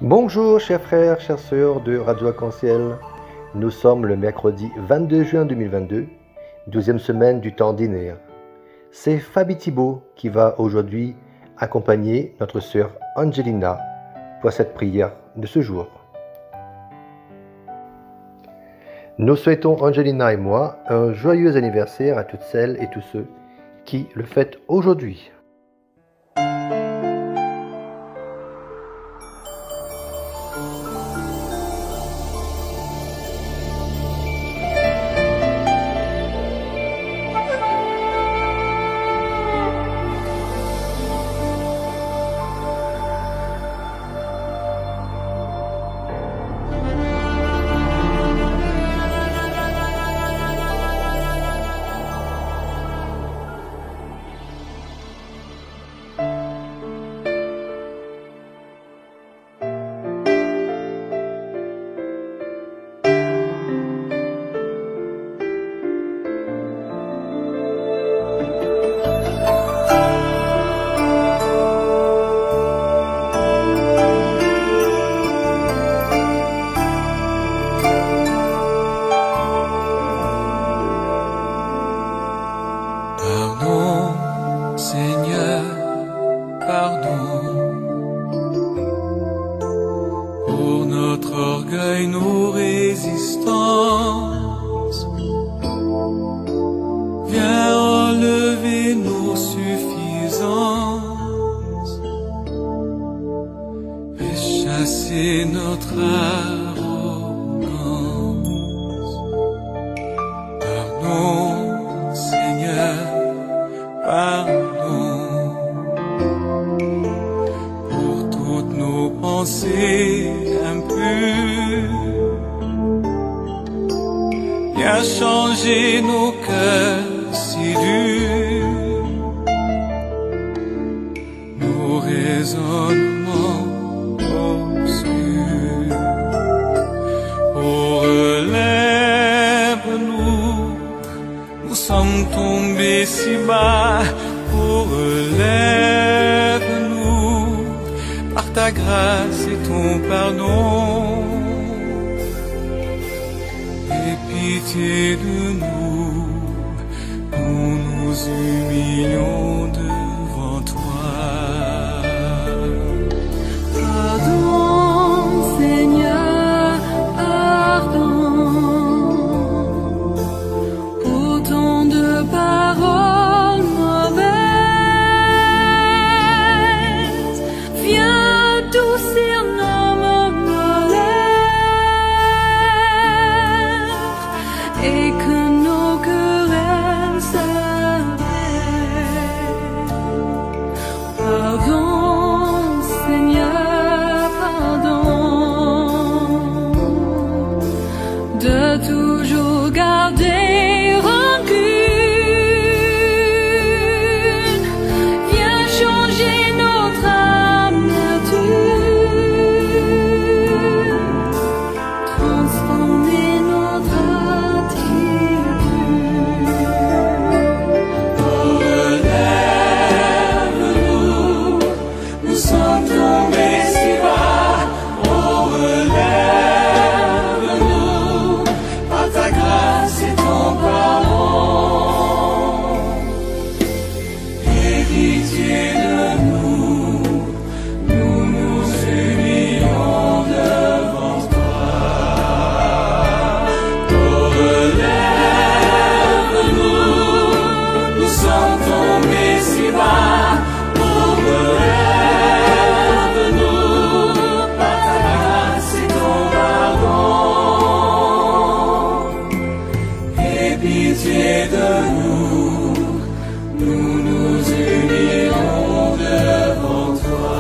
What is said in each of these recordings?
Bonjour chers frères, chères sœurs de Radio Arc-en-Ciel. Nous sommes le mercredi 22 juin 2022, 12e semaine du temps ordinaire. C'est Fabi Thibault qui va aujourd'hui accompagner notre sœur Angelina pour cette prière de ce jour. Nous souhaitons, Angelina et moi, un joyeux anniversaire à toutes celles et tous ceux qui le fêtent aujourd'hui. Pardon, Seigneur, pardon, pour notre orgueil, nos résistances. Viens enlever nos suffisances et chasser notre arrogance. Pardon, Seigneur, pardon pour toutes nos pensées impures. Viens changer nos cœurs si durs, nos raisonnements obscurs. Oh, relève-nous, nous sommes tombés si bas. Oh, relève-nous par ta grâce et ton pardon. Aie pitié de nous, nous nous humilions devant toi. Pardon, Seigneur, pardon pour tant de paroles mauvaises. Viens adoucir nos malheurs et que nos querelles s'arrêtent. Pardon, Seigneur, pardon de toujours garder rancune. Viens changer notre amertume, transformer notre attitude. Relève-nous, nous sommes tombés si bas. Oh, relève-nous par ta grâce et ton pardon. Aie pitié de nous, nous nous humilions devant toi. Oh, relève-nous, nous sommes tombés si bas. Oh, relève-nous par ta grâce et ton pardon. Aie pitié de nous, nous nous humilions devant toi.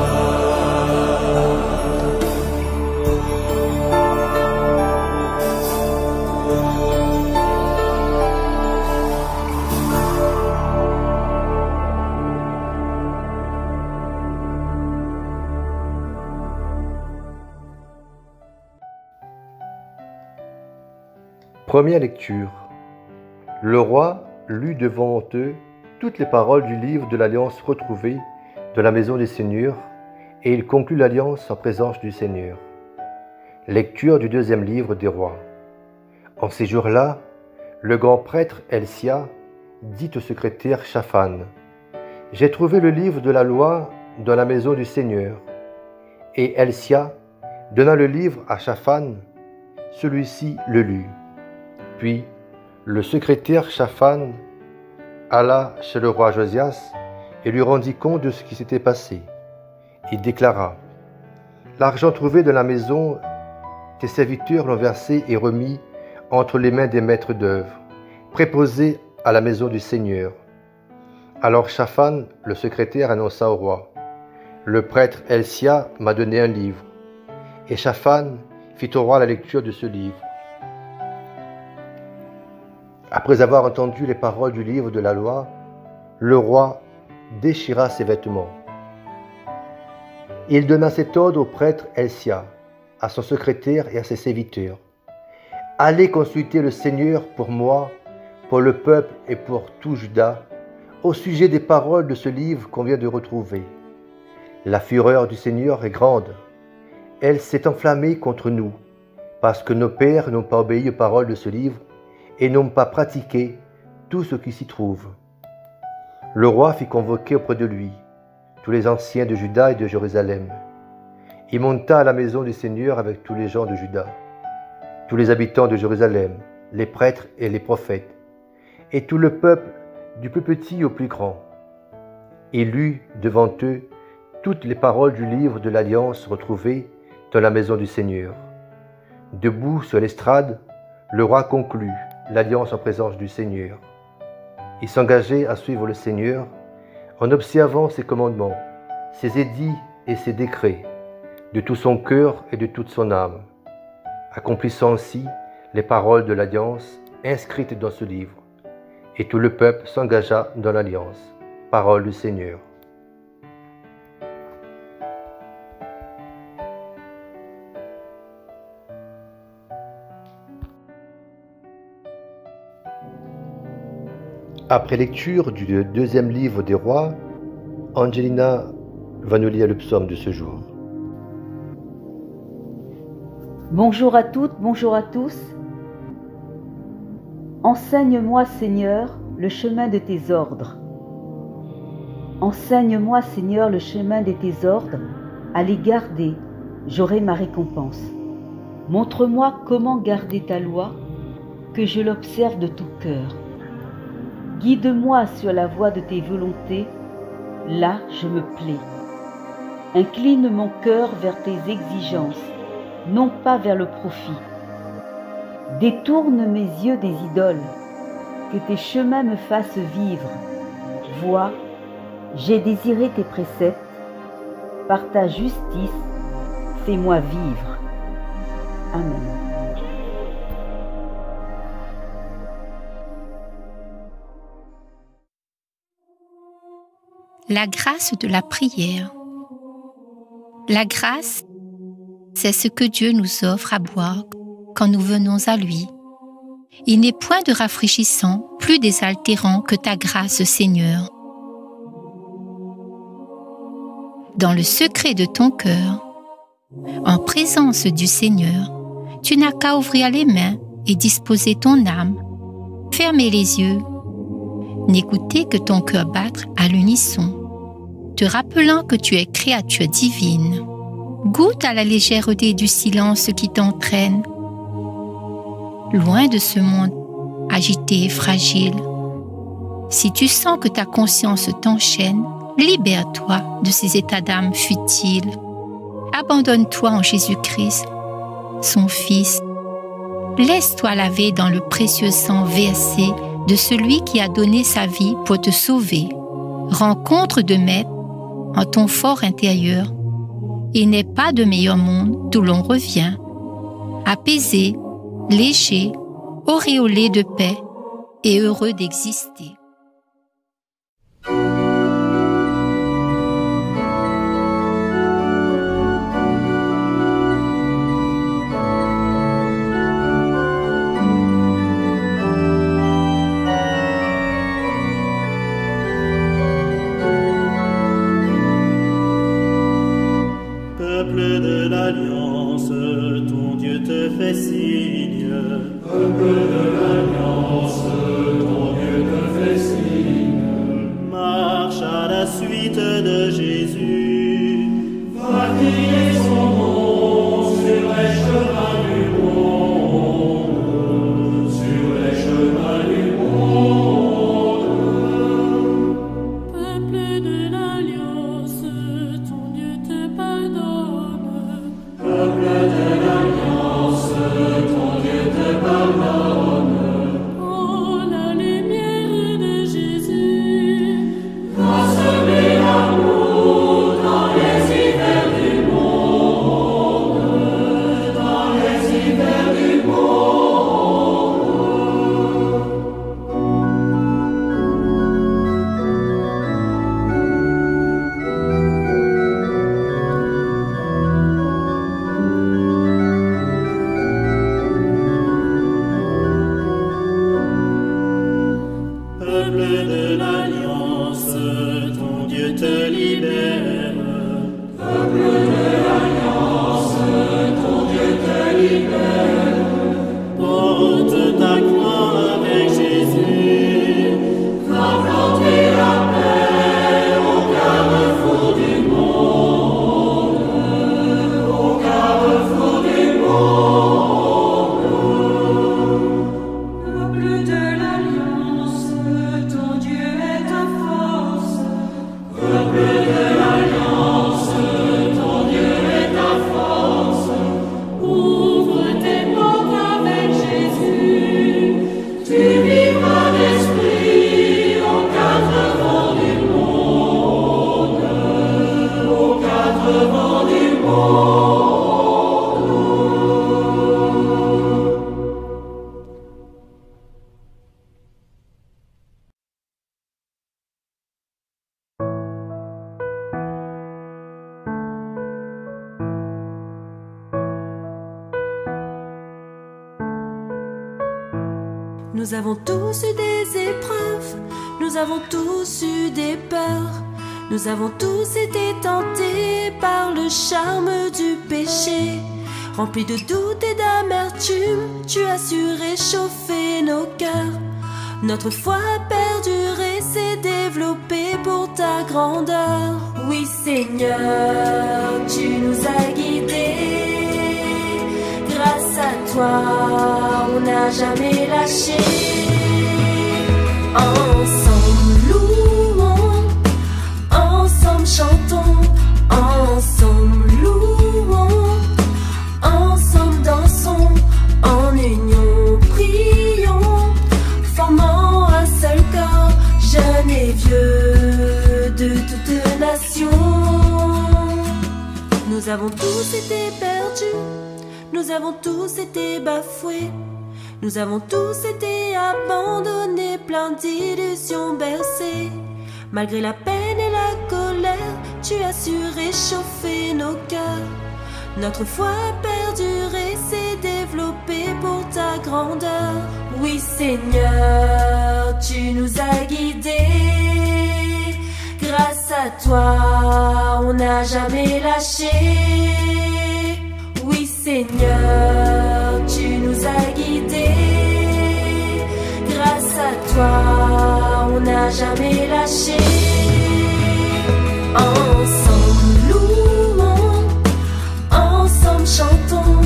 Première lecture. Le roi lut devant eux toutes les paroles du livre de l'Alliance retrouvée de la maison des seigneurs et il conclut l'alliance en présence du Seigneur. Lecture du deuxième livre des rois. En ces jours-là, le grand prêtre Elsia dit au secrétaire Shaphan, « J'ai trouvé le livre de la loi dans la maison du Seigneur. » Et Elsia donna le livre à Shaphan, celui-ci le lut. Puis le secrétaire Shaphan alla chez le roi Josias et lui rendit compte de ce qui s'était passé. Il déclara, « L'argent trouvé dans la maison, tes serviteurs l'ont versé et remis entre les mains des maîtres d'œuvre, préposés à la maison du Seigneur. » Alors Shaphan, le secrétaire, annonça au roi, « Le prêtre Elsia m'a donné un livre. » Et Shaphan fit au roi la lecture de ce livre. Après avoir entendu les paroles du livre de la loi, le roi déchira ses vêtements. Il donna cet ordre au prêtre Elsia, à son secrétaire et à ses serviteurs. « Allez consulter le Seigneur pour moi, pour le peuple et pour tout Juda, au sujet des paroles de ce livre qu'on vient de retrouver. La fureur du Seigneur est grande. Elle s'est enflammée contre nous, parce que nos pères n'ont pas obéi aux paroles de ce livre et n'ont pas pratiqué tout ce qui s'y trouve. » Le roi fit convoquer auprès de lui tous les anciens de Juda et de Jérusalem. Il monta à la maison du Seigneur avec tous les gens de Juda, tous les habitants de Jérusalem, les prêtres et les prophètes, et tout le peuple du plus petit au plus grand. Il lut devant eux toutes les paroles du livre de l'Alliance retrouvées dans la maison du Seigneur. Debout sur l'estrade, le roi conclut l'alliance en présence du Seigneur. Il s'engageait à suivre le Seigneur en observant ses commandements, ses édits et ses décrets, de tout son cœur et de toute son âme, accomplissant ainsi les paroles de l'alliance inscrites dans ce livre. Et tout le peuple s'engagea dans l'alliance. Parole du Seigneur. Après lecture du deuxième livre des rois, Angelina va nous lire le psaume de ce jour. Bonjour à toutes, bonjour à tous. Enseigne-moi, Seigneur, le chemin de tes ordres. Enseigne-moi, Seigneur, le chemin de tes ordres. À les garder, j'aurai ma récompense. Montre-moi comment garder ta loi, que je l'observe de tout cœur. Guide-moi sur la voie de tes volontés, là je me plais. Incline mon cœur vers tes exigences, non pas vers le profit. Détourne mes yeux des idoles, que tes chemins me fassent vivre. Vois, j'ai désiré tes préceptes, par ta justice, fais-moi vivre. Amen. La grâce de la prière. La grâce, c'est ce que Dieu nous offre à boire quand nous venons à lui. Il n'est point de rafraîchissant, plus désaltérant que ta grâce, Seigneur. Dans le secret de ton cœur, en présence du Seigneur, tu n'as qu'à ouvrir les mains et disposer ton âme, fermer les yeux, n'écouter que ton cœur battre à l'unisson, te rappelant que tu es créature divine. Goûte à la légèreté du silence qui t'entraîne, loin de ce monde agité et fragile. Si tu sens que ta conscience t'enchaîne, libère-toi de ces états d'âme futiles. Abandonne-toi en Jésus-Christ, son Fils. Laisse-toi laver dans le précieux sang versé de celui qui a donné sa vie pour te sauver. Rencontre de maître en ton fort intérieur. Il n'est pas de meilleur monde d'où l'on revient. Apaisé, léger, auréolé de paix et heureux d'exister. Peuple de l'Alliance, ton Dieu te fait signe. Peuple de l'Alliance, ton Dieu te fait signe. Marche à la suite de Jésus. Va crier son nom sur les chemins du monde. Sur les chemins du monde. Peuple de l'Alliance, ton Dieu te pardonne. Peuple de l'Alliance, ton Dieu te pardonne. Oh, la lumière de Jésus, Va semer l'amour dans les hivers du monde. Dans les hivers du monde. Peuple de l'Alliance, ton Dieu te libère. Peuple de l'Alliance, ton Dieu te libère. Porte ta croix avec Jésus. Va planter la paix au carrefour du monde. Au carrefour du monde. peuple de l'Alliance, ton Dieu est ta force. Peuple de l'Alliance, ton Dieu est ta force. Ouvre tes portes avec Jésus, Tu vivras d'esprit aux quatre vents du monde. Aux quatre vents du monde. Nous avons tous eu des épreuves, nous avons tous eu des peurs, nous avons tous été tentés par le charme du péché. Remplis de doutes et d'amertume, tu as su réchauffer nos cœurs. Notre foi a perduré, s'est développée pour ta grandeur. Oui Seigneur, tu nous as guidés. Grâce à toi, on n'a jamais lâché. Ensemble louons, ensemble chantons, ensemble louons, ensemble dansons, en union prions, formant un seul corps, jeunes et vieux de toutes nations. Nous avons tous été perdus, nous avons tous été bafoués, nous avons tous été abandonnés, plein d'illusions bercées. Malgré la peine et la colère, tu as su réchauffer nos cœurs. Notre foi a perduré, s'est développée pour ta grandeur. Oui Seigneur, tu nous as guidés. Grâce à toi, on n'a jamais lâché. Oui Seigneur, tu nous as guidés. Grâce à toi, on n'a jamais lâché. Ensemble louons, ensemble chantons,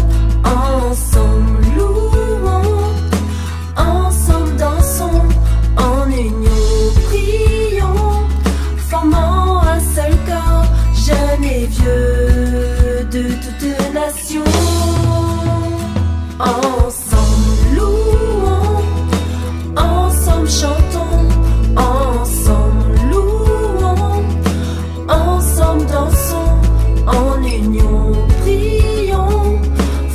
ensemble louons, ensemble dansons, en union prions, formant un seul corps, jeunes et vieux de toutes nations. Ensemble louons, ensemble chantons, ensemble louons, ensemble dansons, en union prions,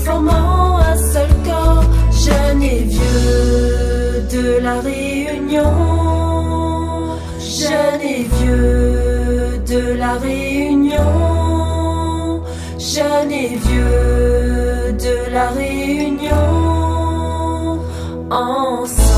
formant un seul corps, jeunes et vieux de la Réunion. Jeunes et vieux de la Réunion. Jeunes et vieux de la Réunion. Ensemble.